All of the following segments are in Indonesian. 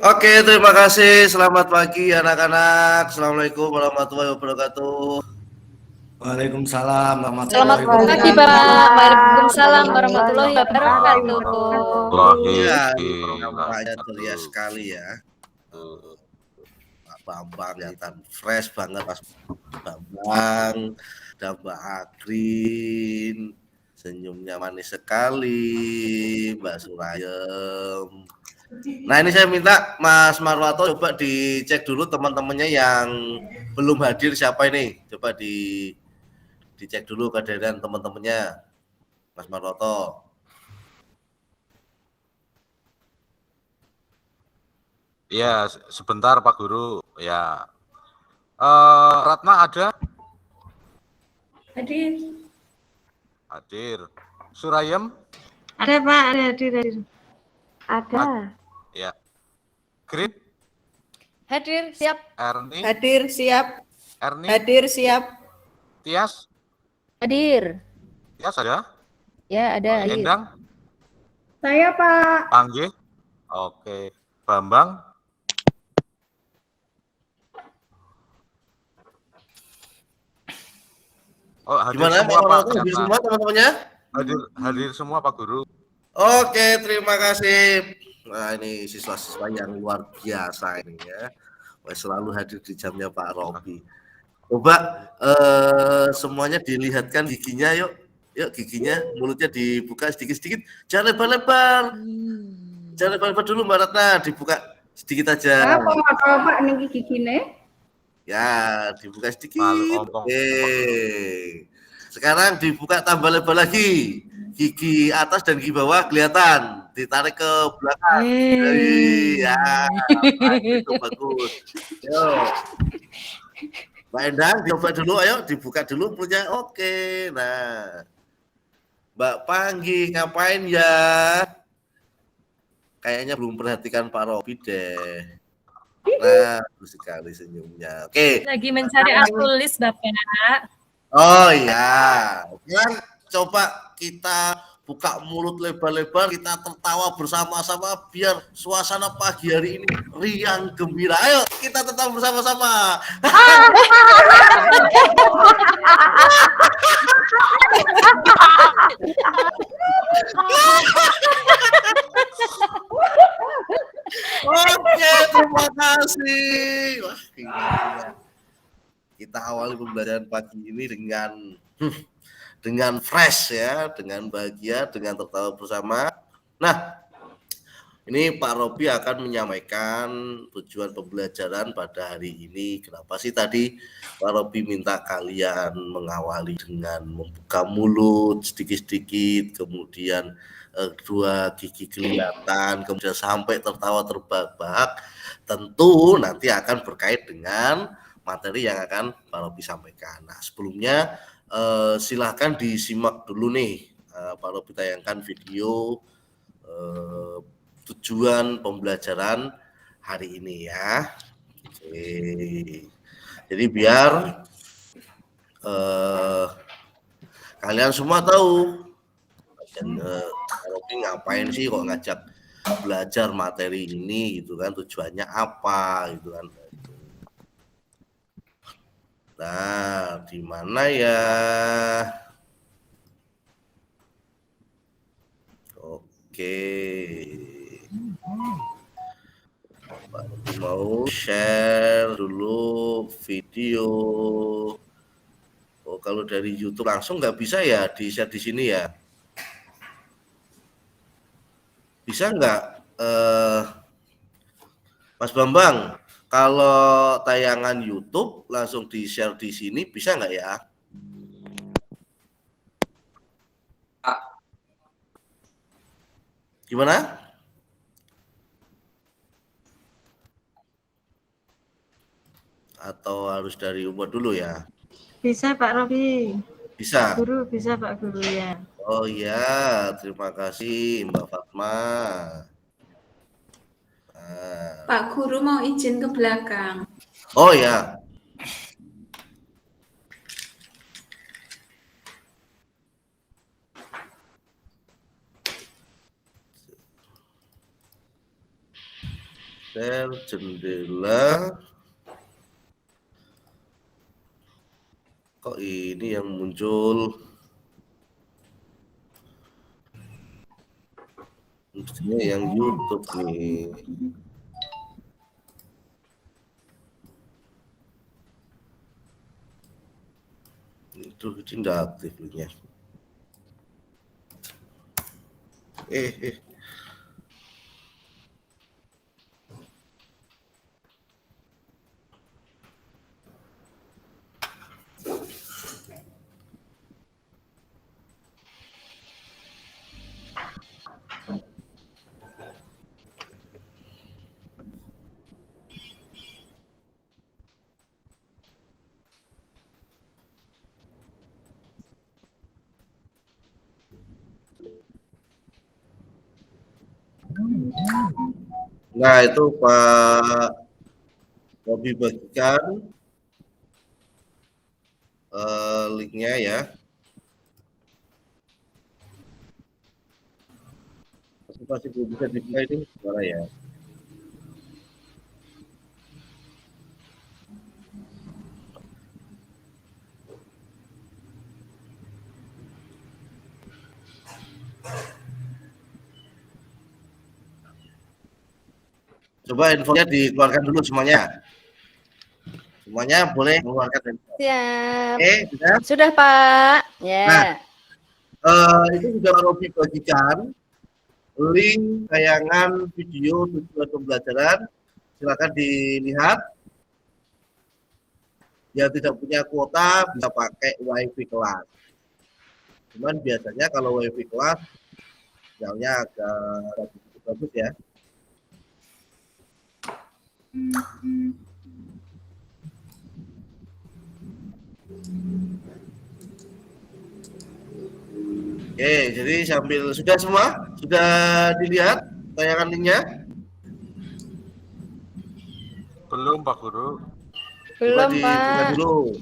Oke, terima kasih. Selamat pagi anak-anak. Assalamualaikum warahmatullahi wabarakatuh. Waalaikumsalam Selamat warahmatullahi pagi, wabarakatuh. Pak. Waalaikumsalam warahmatullahi wabarakatuh. Ya, nampaknya ceria sekali ya. Pak Bambang kelihatan fresh banget Mas Bambang dan Mbak Agrin. Senyumnya manis sekali, Mbak Surayem. Nah, ini saya minta Mas Marwato coba dicek dulu teman-temannya yang belum hadir siapa ini. Coba dicek dulu kehadiran teman-temannya. Mas Marwato. Iya, sebentar Pak Guru. Ya. Ratna ada? Hadir. Hadir. Surayem? Ada Pak, ada hadir. Ada. Ya. Grit? Hadir, siap. Erni? Hadir, siap. Erni? Hadir, siap. Tias? Hadir. Tias ada? Ya, ada. Hadir. Endang? Saya Pak. Panggih? Oke. Bambang? Oh, hadir Gimana semua Pak Pak. hadir semua teman-temannya? Hadir semua Pak Guru. Oke, terima kasih. Nah, ini siswa-siswa yang luar biasa ini ya. Selalu hadir di jamnya Pak Robi. Coba semuanya dilihatkan giginya yuk. Yuk giginya, mulutnya dibuka sedikit-sedikit. Jangan lebar-lebar. Jangan lebar-lebar dulu Mbak Ratna, dibuka sedikit aja. Apa Pak niki gigine? Ya, dibuka sedikit. Ompong. Oke. Sekarang dibuka tambah lebar lagi. Gigi atas dan gigi bawah kelihatan. Ditarik ke belakang. Ya, itu bagus. Yuk. Mbak Endang, dicoba dulu, ayo dibuka dulu mulutnya. Oke. Nah, Mbak Panggi ngapain ya? Kayaknya belum perhatikan Pak Robi deh. Nah, bagus sekali senyumnya. Oke. Lagi mencari tulis Bapak. Oh iya. Kan coba kita buka mulut lebar-lebar, kita tertawa bersama-sama biar suasana pagi hari ini riang gembira. Ayo kita tertawa bersama-sama. Oke, terima kasih. Wah, gila. Kita awali pembelajaran pagi ini dengan fresh ya, dengan bahagia, dengan tertawa bersama. Nah, ini Pak Robi akan menyampaikan tujuan pembelajaran pada hari ini. Kenapa sih tadi Pak Robi minta kalian mengawali dengan membuka mulut sedikit-sedikit, kemudian dua gigi kelihatan, kemudian sampai tertawa terbahak-bahak. Tentu nanti akan berkait dengan materi yang akan Pak Robi sampaikan. Nah, sebelumnya silahkan disimak dulu nih, Pak Robi tayangkan video tujuan pembelajaran hari ini ya. Oke. Jadi biar kalian semua tahu dan Robi ngapain sih kok ngajak belajar materi ini gitu kan, tujuannya apa gitu kan. Nah, di mana ya? Oke. Mau share dulu video. Oh, kalau dari YouTube langsung nggak bisa ya di-share di sini ya? Bisa nggak, Mas Bambang? Kalau tayangan YouTube langsung di-share di sini bisa nggak ya? Gimana? Atau harus dari Umar dulu ya? Bisa Pak Robi. Bisa? Guru, bisa Pak Guru ya. Oh iya, terima kasih Mbak Fatma. Pak Guru mau izin ke belakang. Oh ya. Sel jendela. Kok ini yang muncul? Mestinya yang YouTube nih. Itu tidak aktif linknya. Nah, itu Pak Robi bagikan linknya ya. Pasti belum bisa dibuka ini suara ya. Coba infonya dikeluarkan dulu semuanya. Semuanya boleh mengeluarkan info. Siap. Bisa? Sudah, Pak. Ya. Nah, itu sudah Robi bagikan link tayangan video tujuan pembelajaran. Silakan dilihat. Yang tidak punya kuota bisa pakai WiFi kelas. Cuman biasanya kalau WiFi kelas sinyalnya agak bagus ya. Oke, jadi sambil sudah semua sudah dilihat tayangan linknya? Belum Pak Guru. Belum, Coba dibuka Pak. dulu.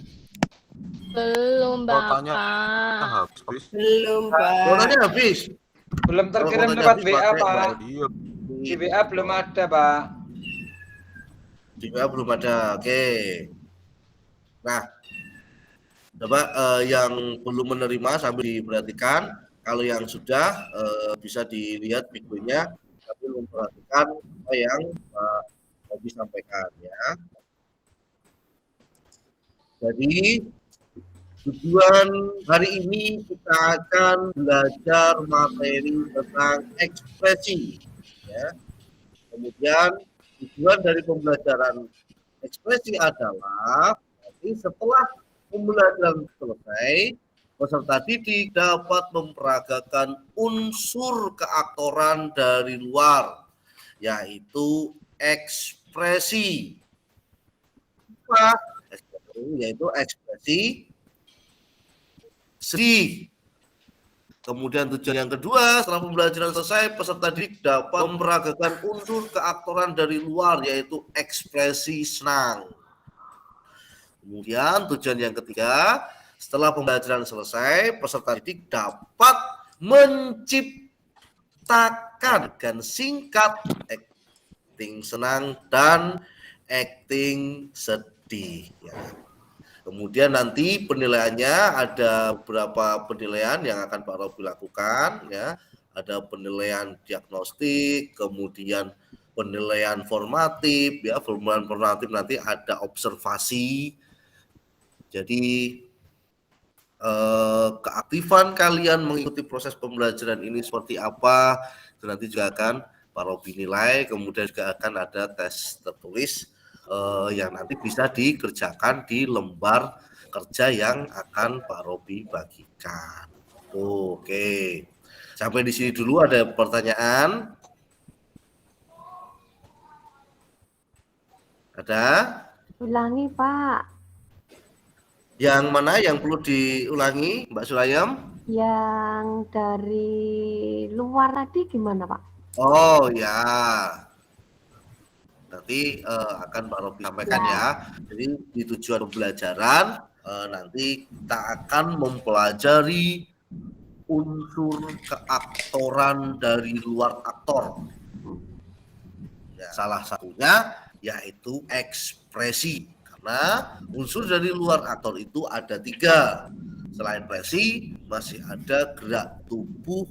Belum, Kuotanya Bapak. habis. Belum, Pak. Kuotanya habis. Belum terkirim Kuotanya lewat habis, WA, pakai Pak. Iya. Di WA belum ada, Pak. Di WA belum ada. Oke. Nah, coba yang belum menerima sambil diperhatikan. Kalau yang sudah bisa dilihat videonya sambil memperhatikan apa yang Robi sampaikan ya. Jadi tujuan hari ini kita akan belajar materi tentang ekspresi ya. Kemudian tujuan dari pembelajaran ekspresi adalah nanti setelah pembelajaran selesai, peserta didik dapat memperagakan unsur keaktoran dari luar, yaitu ekspresi. Apa? Yaitu ekspresi sedih. Kemudian tujuan yang kedua, setelah pembelajaran selesai, peserta didik dapat memperagakan unsur keaktoran dari luar, yaitu ekspresi senang. Kemudian tujuan yang ketiga, setelah pembelajaran selesai, peserta didik dapat menciptakan dan singkat acting senang dan acting sedih. Ya. Kemudian nanti penilaiannya ada beberapa penilaian yang akan Pak Robi lakukan. Ya. Ada penilaian diagnostik, kemudian penilaian formatif. Ya, penilaian formatif nanti ada observasi. Jadi keaktifan kalian mengikuti proses pembelajaran ini seperti apa, itu nanti juga akan Pak Robi nilai. Kemudian juga akan ada tes tertulis yang nanti bisa dikerjakan di lembar kerja yang akan Pak Robi bagikan. Oke, sampai di sini dulu. Ada pertanyaan? Ada? Ulangi, Pak. Yang mana yang perlu diulangi, Mbak Sulayam? Yang dari luar tadi gimana, Pak? Oh ya, nanti akan Pak Robi sampaikan ya. Jadi di tujuan pembelajaran nanti kita akan mempelajari unsur keaktoran dari luar aktor. Ya, salah satunya yaitu ekspresi. Karena unsur dari luar aktor itu ada 3. Selain ekspresi, masih ada gerak tubuh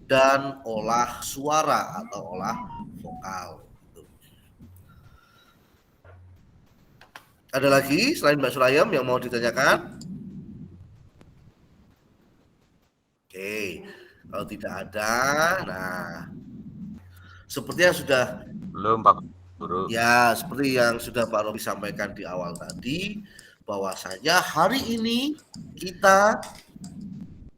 dan olah suara atau olah vokal. Ada lagi selain Mbak Surayam yang mau ditanyakan? Oke, kalau tidak ada, nah seperti yang sudah Belum Pak Guru. ya seperti yang sudah Pak Robi sampaikan di awal tadi, bahwasanya hari ini kita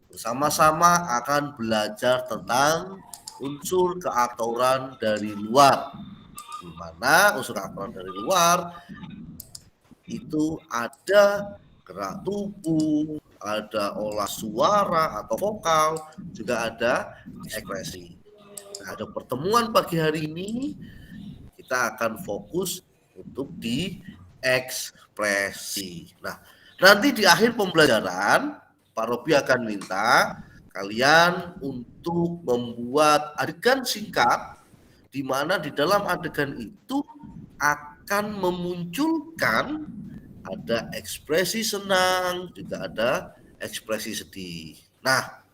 bersama-sama akan belajar tentang unsur keaktoran dari luar, di mana unsur keaktoran dari luar itu ada gerak tubuh, ada olah suara atau vokal, juga ada ekspresi. Nah, ada pertemuan pagi hari ini, kita akan fokus untuk di ekspresi. Nah, nanti di akhir pembelajaran, Pak Robi akan minta kalian untuk membuat adegan singkat, di mana di dalam adegan itu akan memunculkan ada ekspresi senang, juga ada ekspresi sedih. Nah,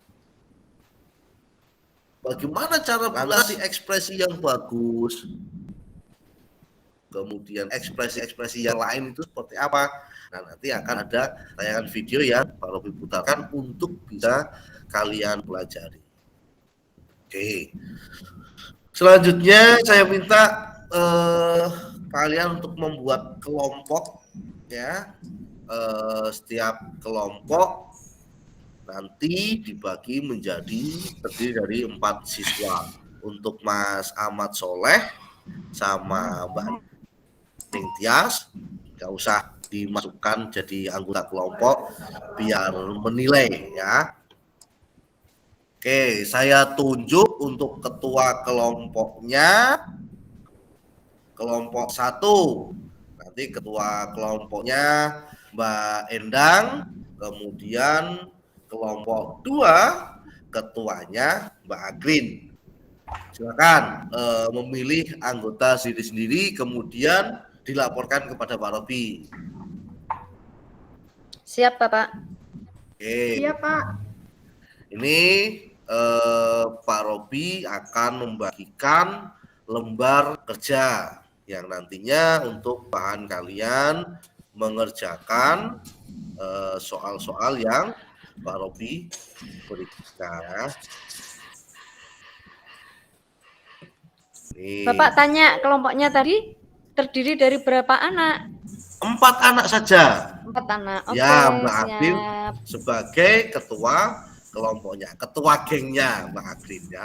bagaimana cara mengatasi ekspresi yang bagus? Kemudian ekspresi-ekspresi yang lain itu seperti apa? Nah, nanti akan ada tayangan video yang Pak Robi putarkan untuk bisa kalian pelajari. Oke. Selanjutnya saya minta kalian untuk membuat kelompok, ya. Setiap kelompok nanti dibagi menjadi terdiri dari 4 siswa. Untuk Mas Ahmad Soleh sama Mbak Tias, nggak usah dimasukkan jadi anggota kelompok biar menilai, ya. Oke, saya tunjuk untuk ketua kelompoknya, kelompok 1. Nanti ketua kelompoknya Mbak Endang, kemudian kelompok 2 ketuanya Mbak Agrin. Silakan memilih anggota sendiri-sendiri, kemudian dilaporkan kepada Pak Robi. Siap, Bapak. Oke. Iya, Pak. Ini Pak Robi akan membagikan lembar kerja yang nantinya untuk bahan kalian mengerjakan soal-soal yang Pak Robi berikan. Bapak tanya kelompoknya tadi terdiri dari berapa anak? 4 anak saja. 4 anak. Oke, Ya, Mbak Agrin siap. sebagai ketua kelompoknya, ketua gengnya Mbak Agrin, ya.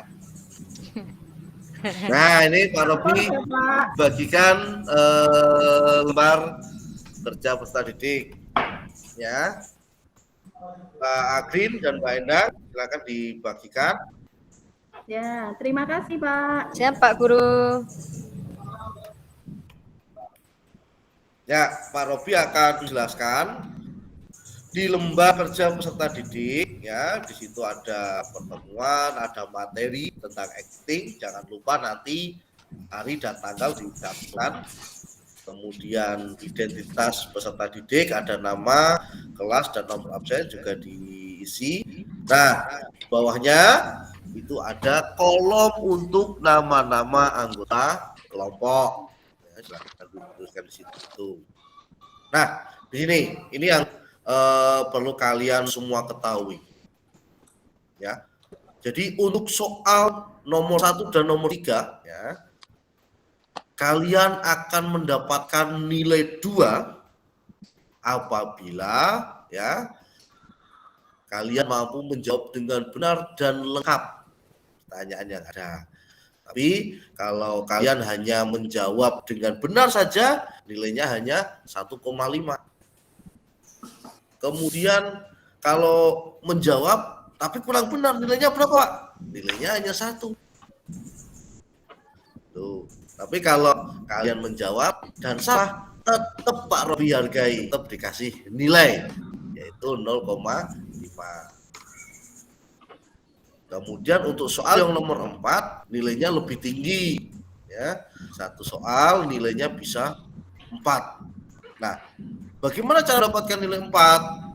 Nah, ini Pak Robi bagikan lembar kerja peserta didik, ya. Mbak Agrin dan Mbak Endang silakan dibagikan. Ya, terima kasih, Pak. Siap, Pak Guru. Ya, Pak Robi akan menjelaskan di lembar kerja peserta didik, ya. Di situ ada pertemuan, ada materi tentang acting. Jangan lupa nanti hari dan tanggal dicatat. Kemudian identitas peserta didik, ada nama, kelas, dan nomor absen juga diisi. Nah, di bawahnya itu ada kolom untuk nama-nama anggota kelompok. Ya, silahkan dituliskan di situ. Nah, di sini ini yang perlu kalian semua ketahui, ya. Jadi untuk soal nomor 1 dan nomor 3, ya, kalian akan mendapatkan nilai 2 apabila, ya, kalian mampu menjawab dengan benar dan lengkap pertanyaan yang ada. Tapi kalau kalian hanya menjawab dengan benar saja, nilainya hanya 1,5. Kemudian kalau menjawab tapi kurang benar, nilainya berapa, Pak? Nilainya hanya 1. Tuh. Tapi kalau kalian menjawab dan salah, tetap Pak Robi hargai, tetap dikasih nilai, yaitu 0,5. Kemudian untuk soal yang nomor 4, nilainya lebih tinggi, Ya, satu soal nilainya bisa 4. Nah, bagaimana cara dapatkan nilai 4?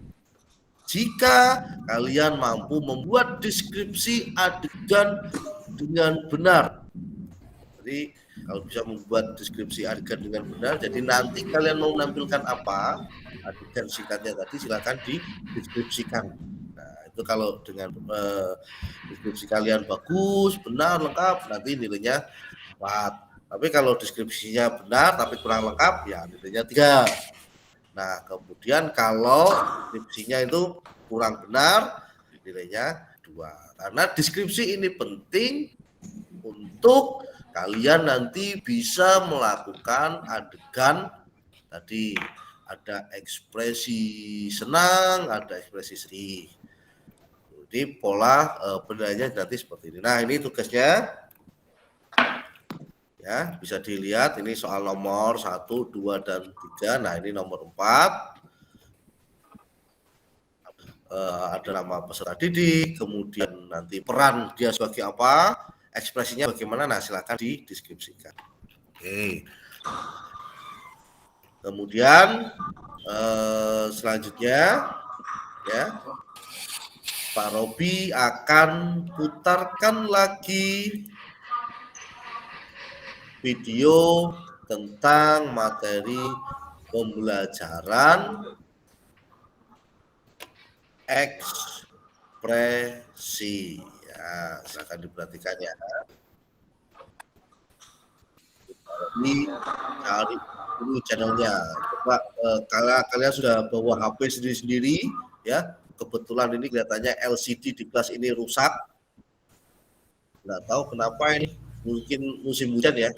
Jika kalian mampu membuat deskripsi adegan dengan benar. Jadi kalau bisa membuat deskripsi adegan dengan benar, jadi nanti kalian mau menampilkan apa, adegan singkatnya tadi silakan dideskripsikan. Nah, itu kalau dengan deskripsi kalian bagus, benar, lengkap, nanti nilainya 4. Tapi kalau deskripsinya benar tapi kurang lengkap, ya nilainya 3. Nah, kemudian kalau deskripsinya itu kurang benar, nilainya 2. Karena deskripsi ini penting untuk kalian nanti bisa melakukan adegan tadi, ada ekspresi senang, ada ekspresi sedih. Jadi pola penilaiannya nanti seperti ini. Nah, ini tugasnya. Ya, bisa dilihat ini soal nomor 1, 2, dan 3. Nah, ini nomor 4. Ada nama peserta didik, kemudian nanti peran dia sebagai apa, ekspresinya bagaimana, nah silakan dideskripsikan. Oke. Kemudian selanjutnya ya, Pak Robi akan putarkan lagi video tentang materi pembelajaran ekspresi. Ya, silakan diperhatikan ya. Ini cari dulu channelnya. Coba kalian sudah bawa HP sendiri-sendiri ya. Kebetulan ini kelihatannya LCD di kelas ini rusak. Nggak tahu kenapa ini. Mungkin musim hujan ya.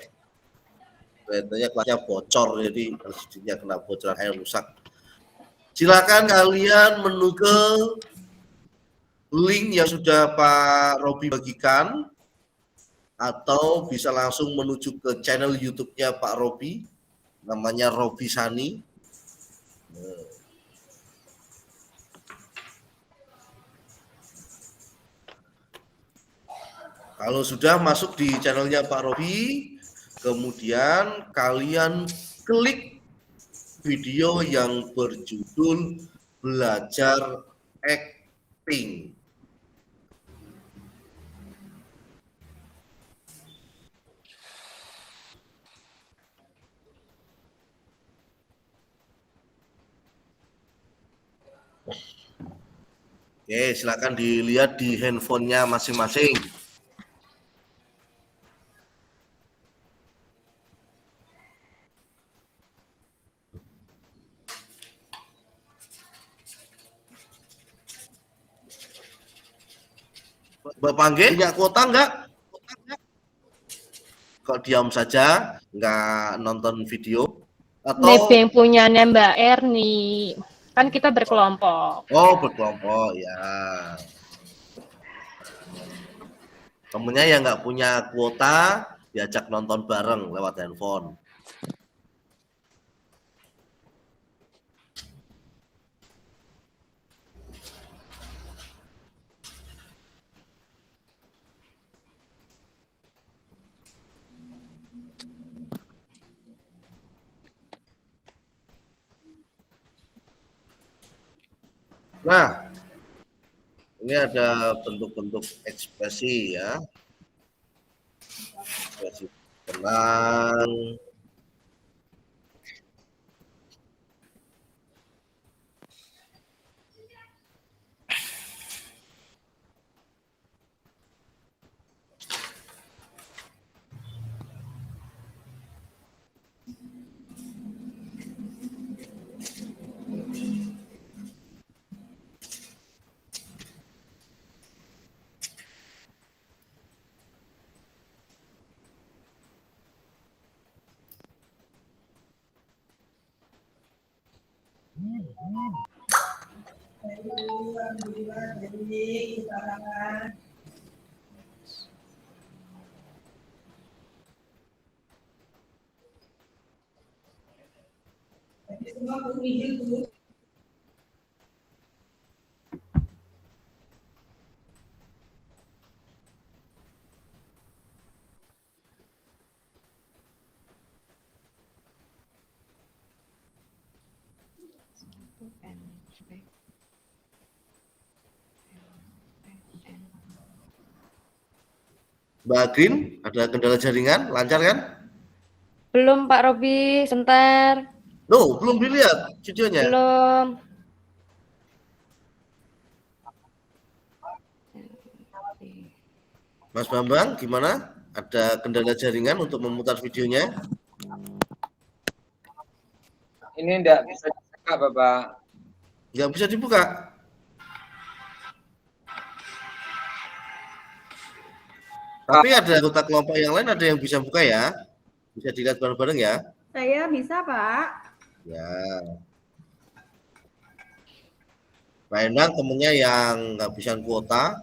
Kelihatannya kelasnya bocor, jadi LCD-nya kena bocoran air rusak. Silakan kalian menuju link yang sudah Pak Robi bagikan, atau bisa langsung menuju ke channel YouTube-nya Pak Robi, namanya Robi Sani. Kalau sudah masuk di channelnya Pak Robi, kemudian kalian klik video yang berjudul Belajar Acting. Oke, silakan dilihat di handphonenya masing-masing. Bapak Angge, punya kuota enggak? Kok diam saja, enggak nonton video? Atau Nebeng punyanya Mbak Erni. Kan kita berkelompok. oh, berkelompok ya. Temennya yang nggak punya kuota diajak nonton bareng lewat handphone. Nah, ini ada bentuk-bentuk ekspresi ya. Ekspresi tenang. Mbak Green, ada kendala jaringan? Lancar kan? Belum Pak Robi, sebentar. Loh, belum dilihat videonya. Belum. Mas Bambang, gimana? Ada kendala jaringan untuk memutar videonya? Ini enggak bisa dibuka, Bapak. Nggak bisa dibuka. Tapi ada anggota kelompok yang lain ada yang bisa buka ya. Bisa dilihat bareng-bareng ya. Saya bisa, Pak. Ya. Pak Endang temennya yang kehabisan kuota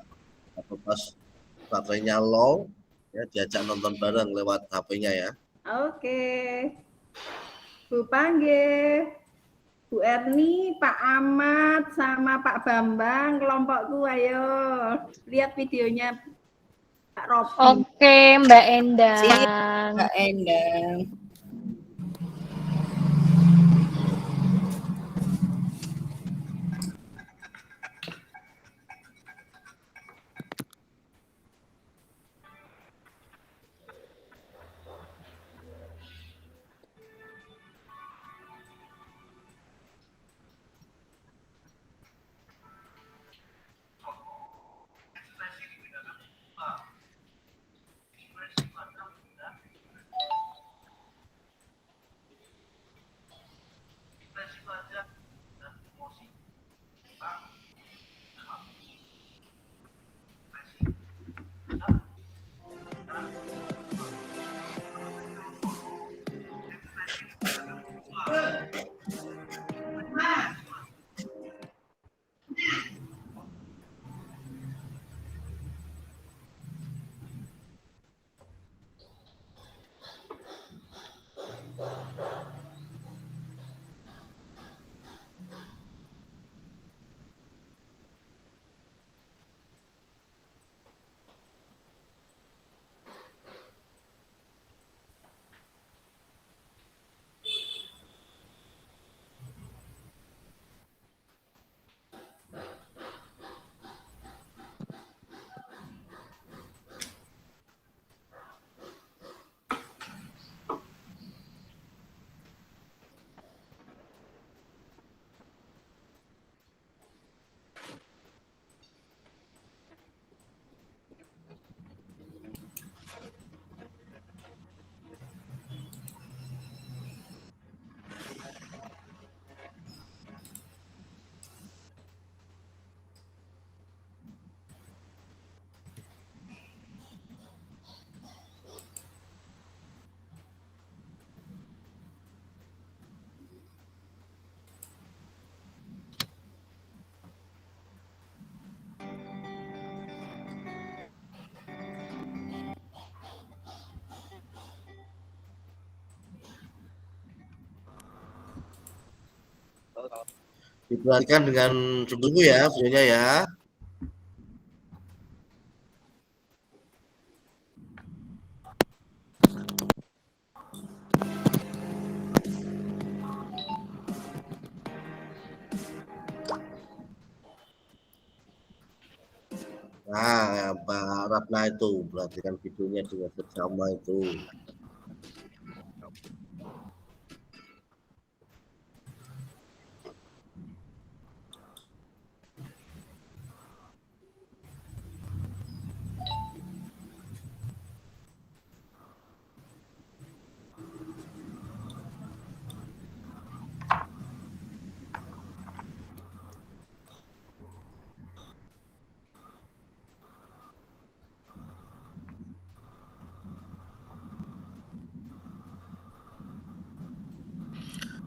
atau pas baterainya low, ya diajak nonton bareng lewat HP-nya ya. Oke. Bu Pangge, Bu Erni, Pak Ahmad, sama Pak Bambang, kelompokku, ayo lihat videonya Pak Robi. Oke, Mbak Endang. Mbak Endang. Diperhatikan dengan sungguh ya videonya ya. Nah, Pak Ratna itu perhatikan videonya dengan seksama itu.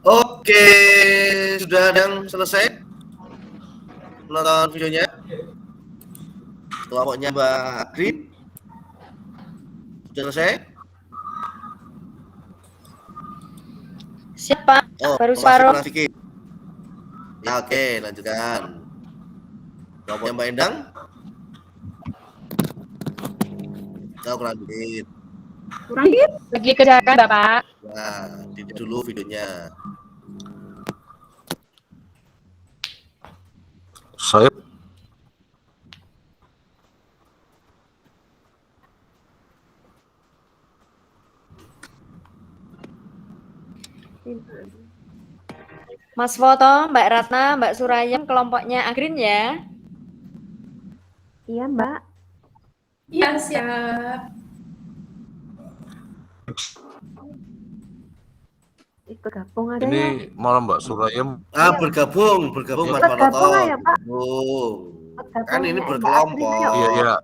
Oke, sudah ada yang selesai nonton videonya? Kelompoknya Mbak Green sudah selesai? Siapa? Oh, Baru masih separuh. kurang sedikit. Ya, oke, lanjutkan. Kelompoknya Mbak Endang? Oh, kurang dikit. Kurang dikit. Lagi kerjakan, Bapak. Nah, dilihat dulu videonya. Saya Mas Foto, Mbak Ratna, Mbak Surayam, kelompoknya Agrin ya. Iya, Mbak. Iya, siap. Ikut gabung aja ya. ini malah Mbak Surayam Bergabung Mas Bergabung Manoto. aja, Pak. Bergabung. Bergabung Kan ini ya, Mbak berkelompok. Agrin, yuk. iya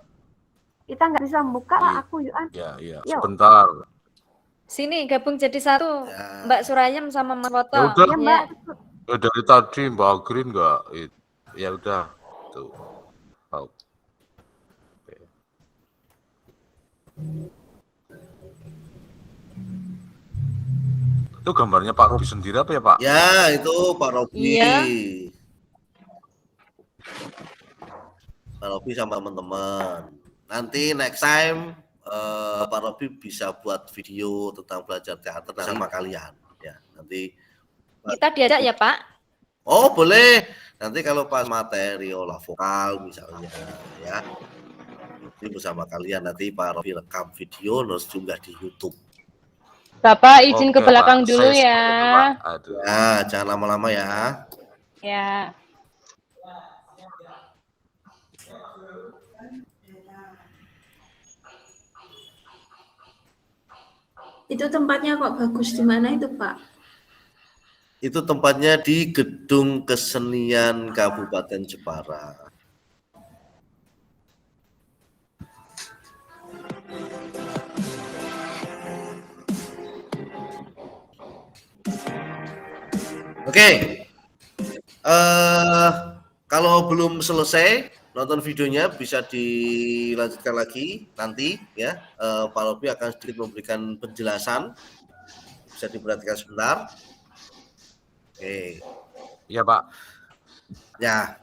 Kita nggak bisa buka lah aku yuk. iya Yuk. sebentar. Sini gabung jadi satu, Ya. Mbak Surayam sama Mas Foto. Ya udah. Iya, Mbak. Ya dari tadi Mbak Agrin nggak ya udah tuh. Oh. Oke. Itu gambarnya Pak Robi sendiri apa ya Pak? Ya, itu Pak Robi. Iya. Pak Robi sama teman-teman. Nanti next time Pak Robi bisa buat video tentang belajar teater sama kalian. Ya, nanti. Kita diajak ya Pak. Oh, boleh. Nanti kalau pas materi olah vokal misalnya, ya. Nanti bersama kalian nanti Pak Robi rekam video terus juga di YouTube. Bapak izin ke Oke, belakang Pak. dulu Saya ya. setuju, Pak. Aduh. Ya, jangan lama-lama ya. Ya. Itu tempatnya kok bagus di mana itu, Pak? Itu tempatnya di Gedung Kesenian Kabupaten Jepara. Oke. Kalau belum selesai nonton videonya bisa dilanjutkan lagi nanti ya. Pak Robi akan sedikit memberikan penjelasan. Bisa diperhatikan sebentar. Oke. Iya Pak. Ya.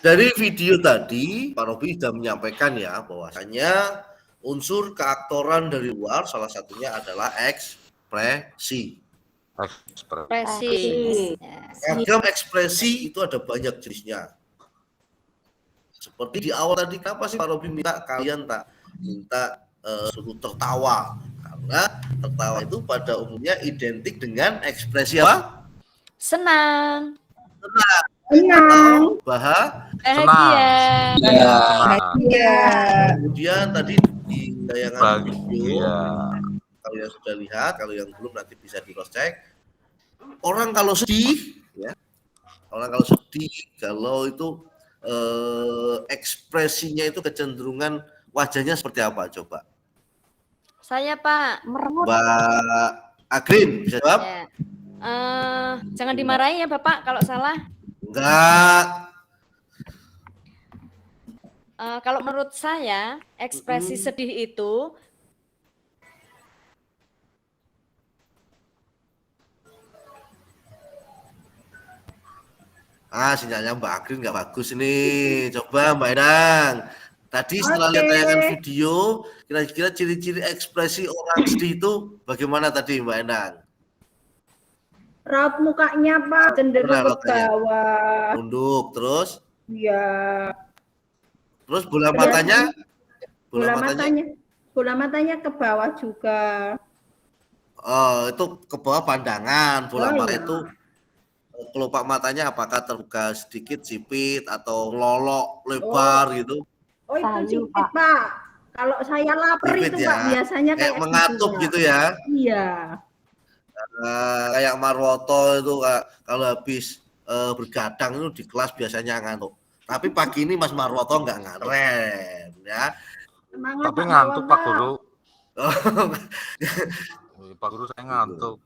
Dari video tadi Pak Robi sudah menyampaikan ya bahwasanya unsur keaktoran dari luar salah satunya adalah ekspresi. Ekspresi. Ragam ekspresi itu ada banyak jenisnya. Seperti di awal tadi, kenapa sih Pak Robi minta kalian suruh tertawa? Karena tertawa itu pada umumnya identik dengan ekspresi apa? Senang. Senang. Bahagia. Iya. Kemudian tadi di tayangan video, kalau yang sudah lihat, kalau yang belum nanti bisa di cross check. Orang kalau sedih, ya, kalau itu ekspresinya itu kecenderungan wajahnya seperti apa? Coba. Saya Pak. Mbak Agrin bisa jawab? Ya. Jangan dimarahi ya Bapak kalau salah. Enggak. Kalau menurut saya ekspresi sedih itu Sinyalnya Mbak Agrin nggak bagus nih. Coba Mbak Endang. Tadi setelah lihat tayangan video, kira-kira ciri-ciri ekspresi orang sedih itu bagaimana tadi Mbak Endang? Raut mukanya Pak cenderung ke bawah. Tunduk, terus? Iya. Terus bola matanya? Bola matanya ke bawah juga. Itu ke bawah pandangan. Bola mata iya. itu kelopak matanya apakah terbuka sedikit, sipit, atau lolok, lebar gitu? Oh itu sipit Pak. Kalau saya lapar Sipit itu ya. Pak biasanya kayak mengatup gitu ya? Iya. Kayak Marwoto itu kalau habis bergadang itu di kelas biasanya ngantuk. Tapi pagi ini Mas Marwoto nggak ngarem ya. Semangat, Tapi ngantuk Pak Guru. Pak Guru saya ngantuk.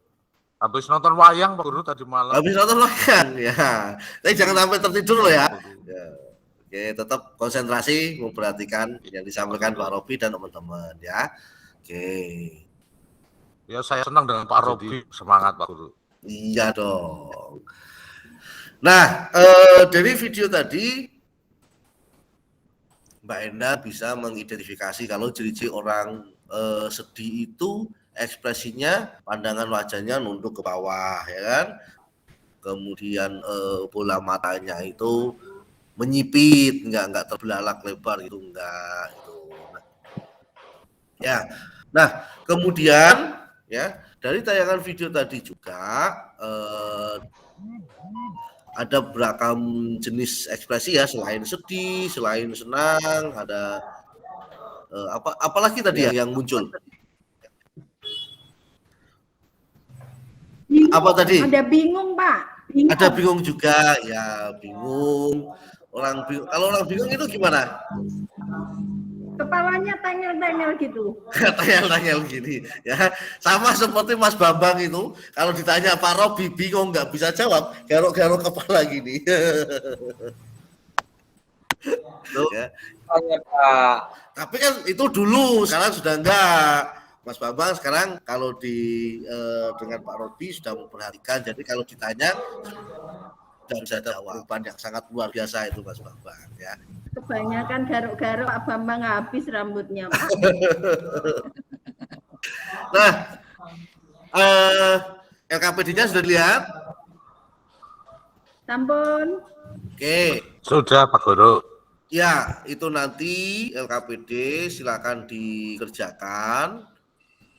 Habis nonton wayang Pak Guru tadi malam. Habis nonton wayang ya. Tapi jangan sampai tertidur loh ya. Oke, tetap konsentrasi memperhatikan yang disampaikan Pak Robi dan teman-teman ya. Oke. Ya saya senang dengan Pak Robi, semangat Pak Guru. Iya dong. Nah, dari video tadi Mbak Enda bisa mengidentifikasi kalau ciri-ciri orang sedih itu ekspresinya pandangan wajahnya nunduk ke bawah, ya kan? kemudian bola matanya itu menyipit, enggak terbelalak lebar gitu, enggak itu. Ya. Nah, kemudian ya dari tayangan video tadi juga ada beragam jenis ekspresi ya, selain sedih, selain senang, ada apalagi tadi ya yang muncul? Apa tadi? Ada bingung, Pak. Bingung. Ada bingung juga, ya bingung. Orang bingung. Kalau orang bingung itu gimana? Kepalanya tengel-tengel gitu. Tengel-tengel gini, ya. Sama seperti Mas Bambang itu, kalau ditanya Pak Robi bingung nggak bisa jawab, garuk-garuk kepala gini. Tuh, ya. Pak. Tapi kan itu dulu, sekarang sudah enggak. Mas Bambang sekarang kalau dengan Pak Robi sudah memperhatikan, jadi kalau ditanya dan bisa ada jawaban yang sangat luar biasa itu Mas Bambang ya. Kebanyakan garuk-garuk Pak Bambang habis rambutnya, Pak. Nah, LKPD-nya sudah dilihat? Sampun. Oke. Sudah Pak Guru. Ya, itu nanti LKPD silakan dikerjakan,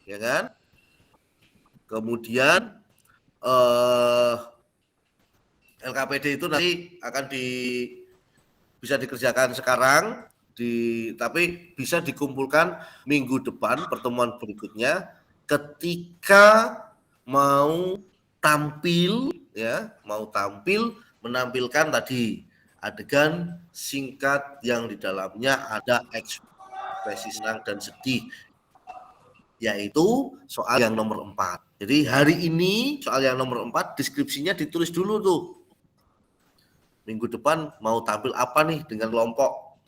ya kan? Kemudian LKPD itu nanti akan bisa dikerjakan sekarang, tapi bisa dikumpulkan minggu depan pertemuan berikutnya ketika mau tampil menampilkan tadi adegan singkat yang di dalamnya ada ekspresi senang dan sedih, yaitu soal yang nomor 4. Jadi hari ini soal yang nomor 4 deskripsinya ditulis dulu tuh. Minggu depan mau tampil apa nih dengan kelompok,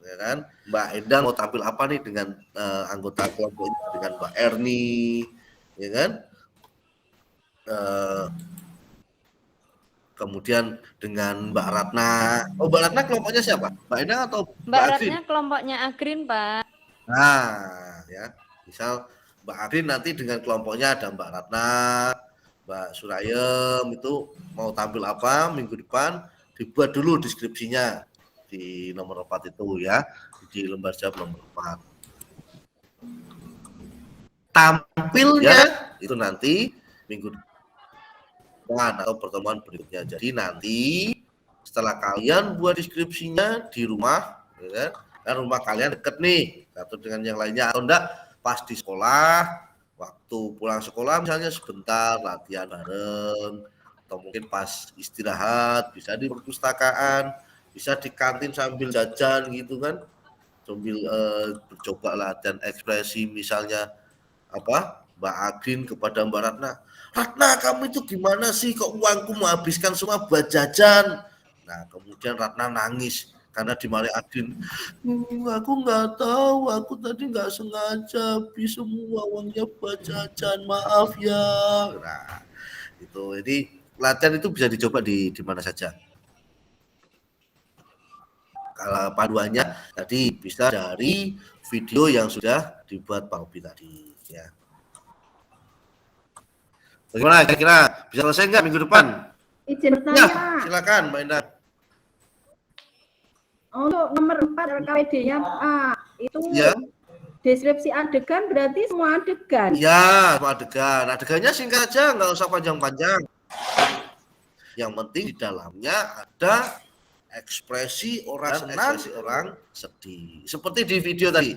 ya kan? Mbak Endang mau tampil apa nih dengan anggota kelompoknya, dengan Mbak Erni, ya kan? Kemudian dengan Mbak Ratna. Oh, Mbak Ratna kelompoknya siapa? Mbak Endang atau Mbak Ratna kelompoknya Agrin, Pak. Nah, ya, misal Mbak Agrin nanti dengan kelompoknya ada Mbak Ratna, Mbak Surayem, itu mau tampil apa minggu depan, dibuat dulu deskripsinya di nomor 4 itu ya, di lembar jawab nomor 4. Tampilnya itu nanti minggu depan atau pertemuan berikutnya. Jadi nanti setelah kalian buat deskripsinya di rumah, ya kan, rumah kalian deket nih satu dengan yang lainnya, atau enggak pas di sekolah, waktu pulang sekolah misalnya sebentar latihan bareng, atau mungkin pas istirahat bisa di perpustakaan, bisa di kantin sambil jajan gitu kan, sambil coba latihan ekspresi, misalnya apa, Mbak Agrin kepada Mbak Ratna, Ratna kamu itu gimana sih kok uangku mau habiskan semua buat jajan. Nah kemudian Ratna nangis karena dimarahi Agrin, aku nggak tahu, aku tadi nggak sengaja habis semua uangnya buat jajan, maaf ya. Nah itu, jadi latihan itu bisa dicoba di mana saja. Kalau paduannya tadi bisa dari video yang sudah dibuat Pak Obi tadi ya. Bagaimana kira-kira bisa selesai nggak minggu depan? Izin Ya, bertanya. silakan Mbak Indah. Untuk nomor 4 LKPD-nya, Pak, itu Ya. deskripsi adegan berarti semua adegan. Ya, semua adegan. Adegannya singkat aja, nggak usah panjang-panjang. Yang penting di dalamnya ada ekspresi orang senang, ekspresi orang sedih. Seperti di video tadi.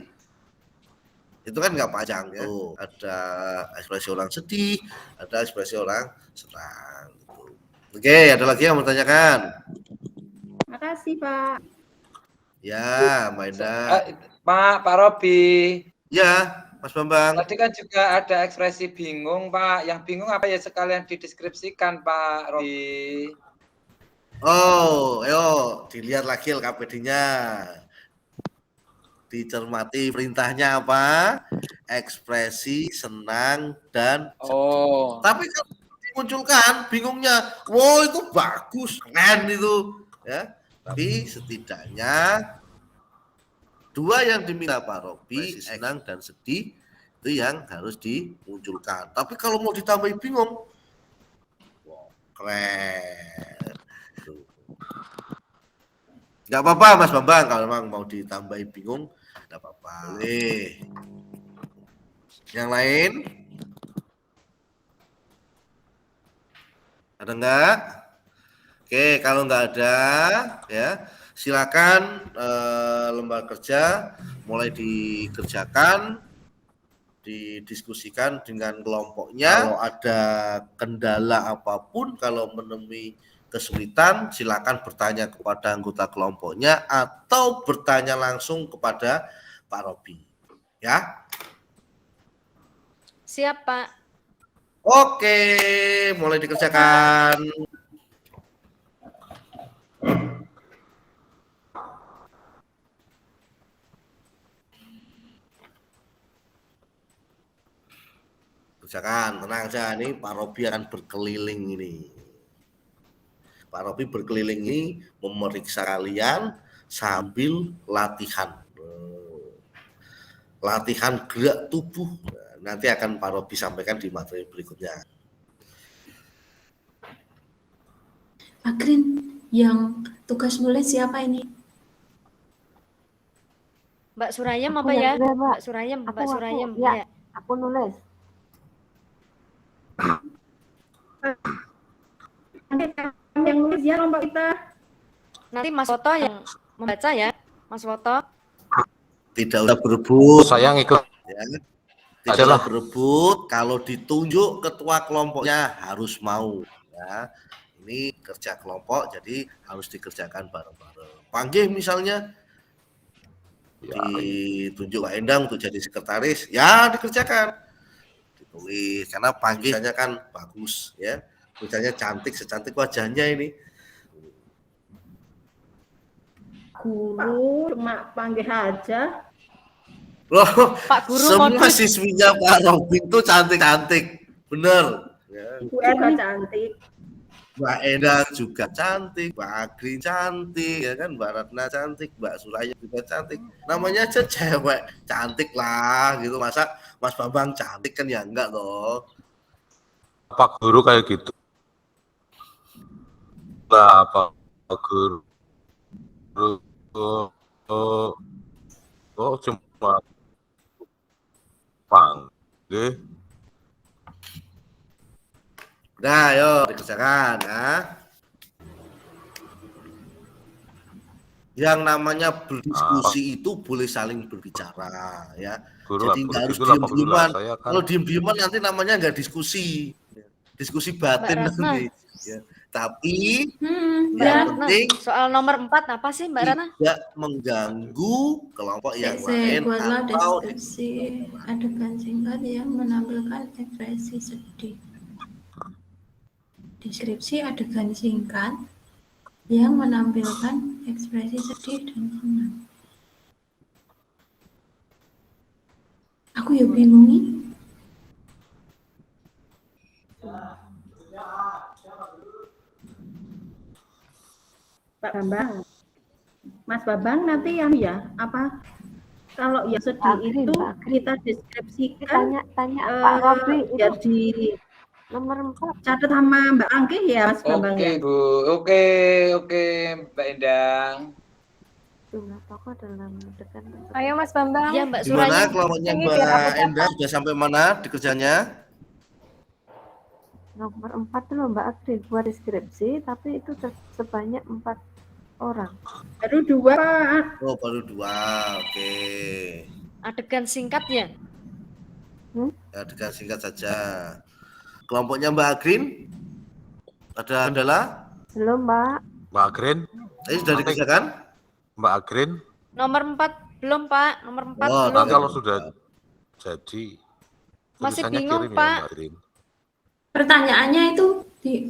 Itu kan nggak panjang ya. Tuh, ada ekspresi orang sedih, ada ekspresi orang senang. Gitu. Oke, ada lagi yang mau tanyakan? Makasih, Pak. Ya, Mbak Indah. Pak Robi. Ya, Mas Bambang. Tadi kan juga ada ekspresi bingung, Pak. Yang bingung apa ya sekalian dideskripsikan, Pak Robi. Oh, ayo dilihat lagi LKPD-nya. Dicermati perintahnya apa? Ekspresi senang dan sedih. Tapi kalau dimunculkan bingungnya, wow itu bagus, keren itu, ya. Tapi setidaknya dua yang diminta Pak Robi, senang dan sedih, itu yang harus dimunculkan. Tapi kalau mau ditambahi bingung, wow, Keren. Nggak apa-apa Mas Bambang, kalau memang mau ditambahin bingung, nggak apa-apa. Boleh. Yang lain? Ada nggak? Oke, kalau nggak ada, ya silakan lembar kerja mulai dikerjakan, didiskusikan dengan kelompoknya. Kalau ada kendala apapun, kalau menemui kesulitan, silakan bertanya kepada anggota kelompoknya atau bertanya langsung kepada Pak Robi. Ya. Siap, Pak. Oke, mulai dikerjakan. Kerjakan, tenang aja, nih Pak Robi akan berkeliling ini. Pak Robi berkeliling ini memeriksa kalian sambil latihan. Latihan gerak tubuh. Nanti akan Pak Robi sampaikan di materi berikutnya. Pak Green, yang tugas nulis siapa ini? Mbak Surayem Aku apa yang ya? nulis, Mbak. Mbak Surayem, Aku, Mbak Surayem. ya. Ya. Aku nulis. Nanti kami yang nulis ya kelompok kita. Nanti Mas Woto yang membaca ya, Mas Woto. Tidak usah berebut. Saya ngikut. Ya. Tidak Adalah. usah berebut. Kalau ditunjuk ketua kelompoknya harus mau. Ya. Ini kerja kelompok, jadi harus dikerjakan bareng-bareng. Panggil misalnya, Ya, ditunjuk Pak Endang untuk jadi sekretaris, ya dikerjakan. Ditulis, karena panggilannya kan bagus, ya. Tulisannya cantik, secantik wajahnya ini. Guru cuma panggil aja. Loh, Pak Guru mau semua siswinya Pak Robin tuh cantik-cantik, bener. Ya. Bu Ega cantik. Mbak Endang juga cantik, Mbak Agrin cantik, ya kan, Mbak Ratna cantik, Mbak Suraya juga cantik. Namanya aja cewek, cantik lah gitu. Masa Mas Bambang cantik kan ya enggak loh. Pak Guru kayak gitu. Lah, Pak Guru. Cuma panggil. Nah, ayo dikerjakan ya. Yang namanya berdiskusi itu boleh saling berbicara ya. Guru Jadi nggak harus begitulah, Pak Guru lah. diem-dieman. Saya kan Kalau diem-dieman nanti namanya nggak diskusi. Diskusi batin Mbak Ratna. nanti. Ya. Tapi Mbak yang Ratna, penting soal nomor 4 apa sih Mbak Ratna? tidak mengganggu kelompok yang Saya lain buatlah atau deskripsi adegan singkat yang menampilkan ekspresi sedih. Deskripsi adegan singkat yang menampilkan ekspresi sedih dan senang. Aku ya bingung nih. Pak Bambang. Mas Bambang nanti yang ya apa kalau yang sedih Pak Agrin, itu Pak Agrin. kita deskripsikan Tanya Pak Robi biar itu di nomor 4. catat sama Mbak Angki ya Mas Bambang Oke, ya. Bu. Oke, Mbak Endang. Jumlah tokoh dalam adegan tersebut. Ayo Mas Bambang. Iya Mbak gimana Surayem. kelompoknya Ini Mbak biar aku catat. Endang sudah sampai mana di kerjanya? Nomor 4 itu Mbak Agrin buat deskripsi, tapi itu sebanyak 4 orang. Baru 2 Pak. Oh, baru 2. Oke. Adegan singkatnya. Ya, dengan singkat saja. Kelompoknya Mbak Agrin ada kendala? Belum, Mbak. Mbak Agrin, Tadi sudah dikerjakan? Mbak Agrin. Nomor 4 belum Pak, nomor 4 Oh, belum. Nanti kalau sudah jadi, Masih tulisannya bingung, kirim Pak. ya Mbak Agrin. Pertanyaannya itu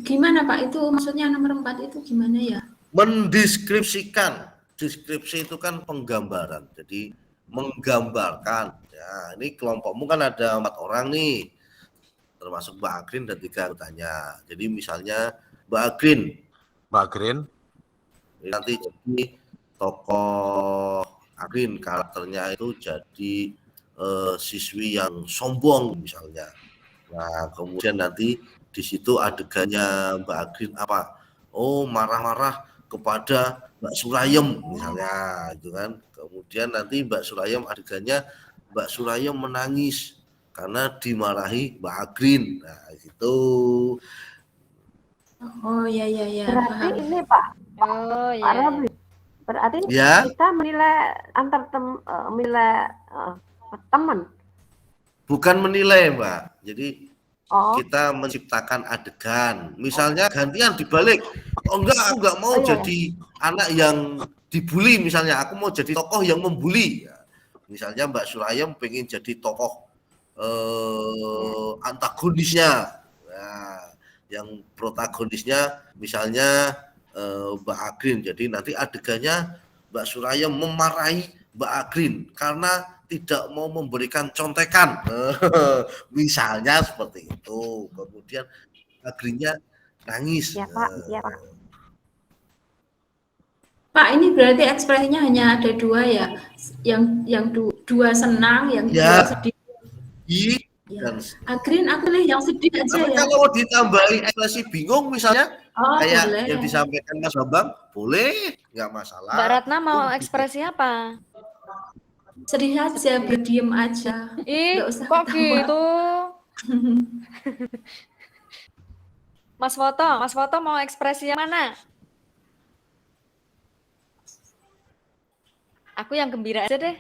gimana Pak? Itu maksudnya nomor 4 itu gimana ya? Mendeskripsikan. Deskripsi itu kan penggambaran. Jadi menggambarkan. Ya, ini kelompokmu kan ada 4 orang nih. Termasuk Mbak Agrin dan 3 anggotanya. Jadi misalnya Mbak Agrin Mbak Agrin, nanti jadi tokoh Agrin, karakternya itu jadi siswi yang sombong misalnya. Nah, kemudian nanti di situ adegannya Mbak Agrin apa? Oh, marah-marah kepada Mbak Surayem misalnya, gitu kan. Kemudian nanti Mbak Surayem adegannya Mbak Surayem menangis karena dimarahi Mbak Agrin. Nah, gitu. Oh ya ya ya, Berarti paham. ini Pak, Oh Pak ya. Robin. Berarti Ya, kita menilai teman. bukan menilai, Mbak. Jadi Oh, kita menciptakan adegan. Misalnya gantian dibalik. Oh enggak, aku enggak mau Oh, iya, jadi anak yang dibully misalnya. Aku mau jadi tokoh yang membuli. Ya. Misalnya Mbak Surayem pengen jadi tokoh antagonisnya. Nah, yang protagonisnya misalnya Mbak Agrin. Jadi nanti adegannya Mbak Surayem memarahi Mbak Agrin karena tidak mau memberikan contekan. Misalnya seperti itu. Kemudian Agrinnya nangis. ya Pak, ya Pak. Pak, ini berarti ekspresinya hanya ada dua ya, yang dua senang, yang Ya. dua sedih. Ya. Dan Agrin, aku pilih yang sedih aja tapi ya. kalau ditambahi ekspresi bingung misalnya Oh, kayak boleh. yang disampaikan Mas Bambang, boleh, nggak masalah. Mbak Ratna mau ekspresi apa? Sedih aja, berdiem aja. Ih, Nggak usah kok ketawa. gitu? Mas Foto mau ekspresi yang mana? Aku yang gembira aja deh.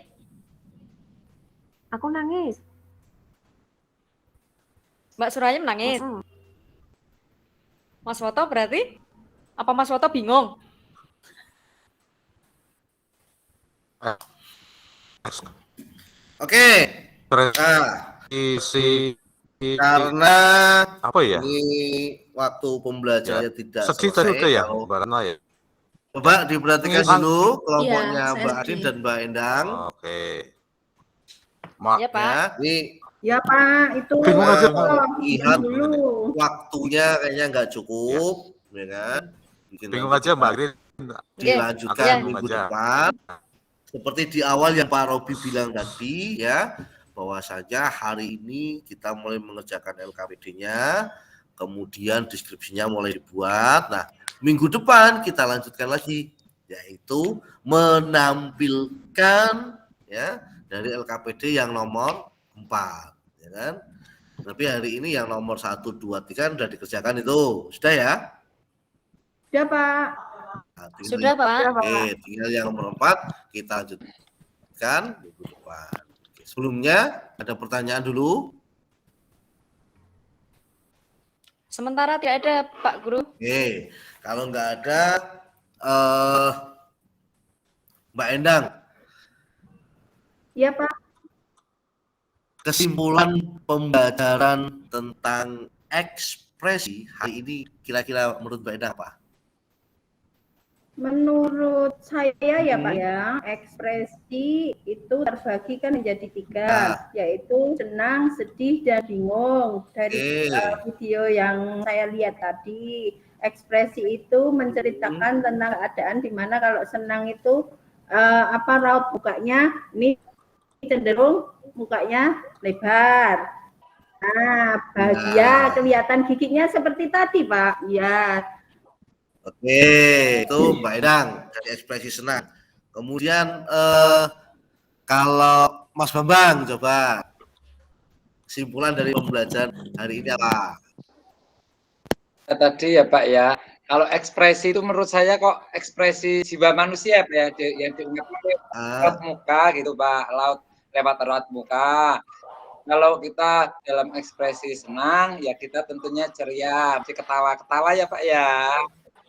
Aku nangis. Mbak Surayem nangis. Mm-mm. Mas Foto berarti? Apa Mas Foto bingung? Oke. Nah, Isi karena apa ya? ini waktu pembelajarannya tidak Sedih selesai. tadi udah ya, kalau- Mbak Ratna ya. Coba diperhatikan Ini- dulu kelompoknya Iya, saya Mbak Adin sedih. dan Mbak Endang. Oke. Mak, Ya, Pak. Ya, ini Ya Pak, itu Bingung aja, Pak. Lihat dulu. waktunya kayaknya nggak cukup, ya kan? Bikin bingung nanti aja kita Mbak Agrin. dilanjutkan Iya. minggu Aja. depan. Seperti di awal yang Pak Robi bilang tadi ya, bahwasanya hari ini kita mulai mengerjakan LKPD-nya, kemudian deskripsinya mulai dibuat. Nah, minggu depan kita lanjutkan lagi, yaitu menampilkan ya dari LKPD yang nomor 4, ya kan? Tapi hari ini yang nomor 1, 2, 3 sudah dikerjakan itu, sudah ya? Sudah Pak. Nah, tinggal Sudah, Pak. Oke, tinggal yang nomor 4 kita lanjutkan minggu depan. Oke, sebelumnya ada pertanyaan dulu. Sementara tidak ada, Pak Guru. Oke, kalau nggak ada Mbak Endang, Ya Pak. kesimpulan pembelajaran tentang ekspresi hari ini kira-kira menurut Mbak Endang apa? Menurut saya ya Pak ya, ekspresi itu terbagi kan menjadi 3, yaitu senang, sedih, dan bingung. Dari video yang saya lihat tadi, ekspresi itu menceritakan tentang keadaan di mana kalau senang itu raut mukanya ini cenderung mukanya lebar. Nah, bahagia kelihatan giginya seperti tadi Pak. Ya. Oke, itu Mbak Endang dari ekspresi senang. Kemudian kalau Mas Bambang coba kesimpulan dari pembelajaran hari ini apa? Tadi ya Pak ya, kalau ekspresi itu menurut saya kok ekspresi jiwa manusia Pak ya, yang diungkapkan lewat muka gitu Pak, lewat raut muka. Kalau kita dalam ekspresi senang, ya kita tentunya ceria, mesti ketawa-ketawa ya Pak ya.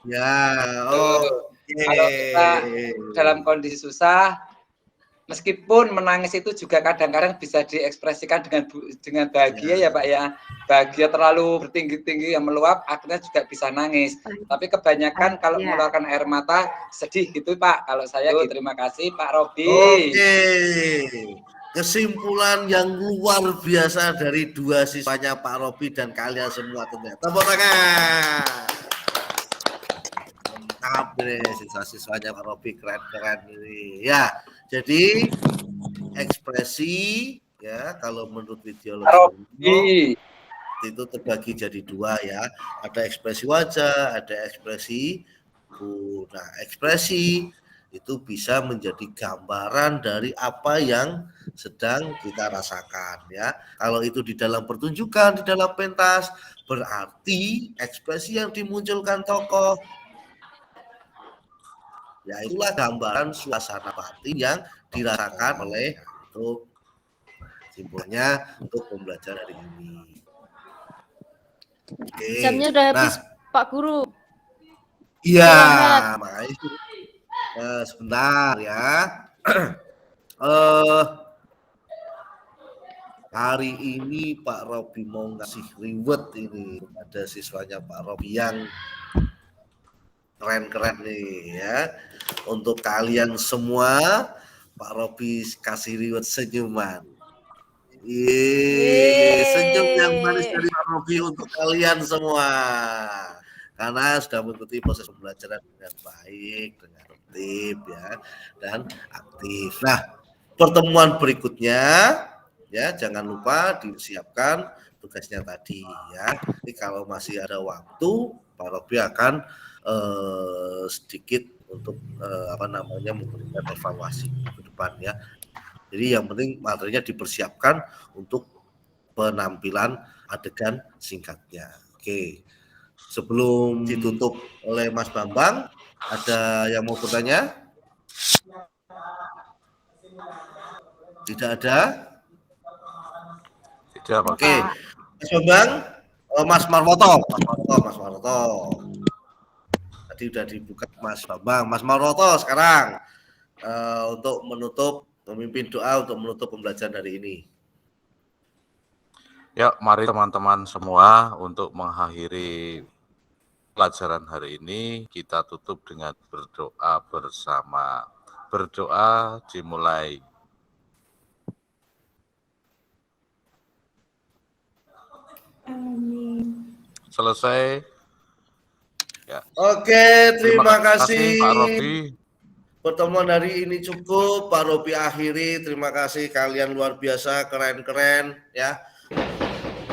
Ya, Kalau kita dalam kondisi susah, meskipun menangis itu juga kadang-kadang bisa diekspresikan dengan bahagia ya Pak ya. Bahagia terlalu bertinggi-tinggi yang meluap, akhirnya juga bisa nangis. Tapi kebanyakan kalau mengeluarkan air mata, sedih gitu Pak. Kalau saya terima kasih Pak Robi. Oke. Kesimpulan yang luar biasa dari dua siswanya Pak Robi dan kalian semua tentunya. Tepuk tangan. Mantap nih siswa-siswanya Pak Robi, keren-keren ini. Ya, jadi ekspresi ya kalau menurut video Robi. itu terbagi jadi dua ya. Ada ekspresi wajah, ada ekspresi tubuh. Nah, ekspresi itu bisa menjadi gambaran dari apa yang sedang kita rasakan ya. Kalau itu di dalam pertunjukan, di dalam pentas, berarti ekspresi yang dimunculkan tokoh ya itulah gambaran suasana batin yang dirasakan oleh untuk simpulnya untuk pembelajaran hari ini. Oke. Jamnya udah habis, Pak Guru. Iya, Istirahat. makanya itu. Sebentar ya. Hari ini Pak Robi mau ngasih reward ini kepada siswanya Pak Robi yang keren-keren nih ya. Untuk kalian semua, Pak Robi kasih reward senyuman. Senyum yang manis dari Pak Robi untuk kalian semua. Karena sudah mengikuti proses pembelajaran dengan baik, dengan tertib ya, dan aktif. Nah, pertemuan berikutnya ya jangan lupa disiapkan tugasnya tadi ya. Jadi kalau masih ada waktu, Pak Robi akan sedikit untuk memberikan evaluasi ke depan ya. Jadi yang penting materinya dipersiapkan untuk penampilan adegan singkatnya. Oke. Sebelum ditutup oleh Mas Bambang, ada yang mau bertanya? Tidak ada? Tidak, Pak. Oke. Mas Bambang, Mas Marwoto. Mas Marwoto. Tadi sudah dibuka Mas Bambang. Mas Marwoto sekarang untuk menutup, memimpin doa untuk menutup pembelajaran hari ini. Ya, mari teman-teman semua untuk mengakhiri pelajaran hari ini kita tutup dengan berdoa bersama. Berdoa dimulai. Amin. Selesai. Ya. Oke, terima kasih Pak Robi. Pertemuan hari ini cukup, Pak Robi akhiri. Terima kasih kalian luar biasa, keren-keren ya.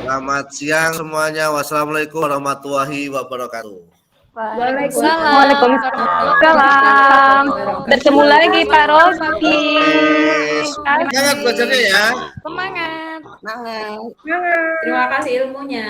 Selamat siang semuanya. Wassalamualaikum warahmatullahi wabarakatuh. Waalaikumsalam. Bertemu lagi Pak Robi. Semangat belajarnya ya. Semangat. Terima kasih ilmunya.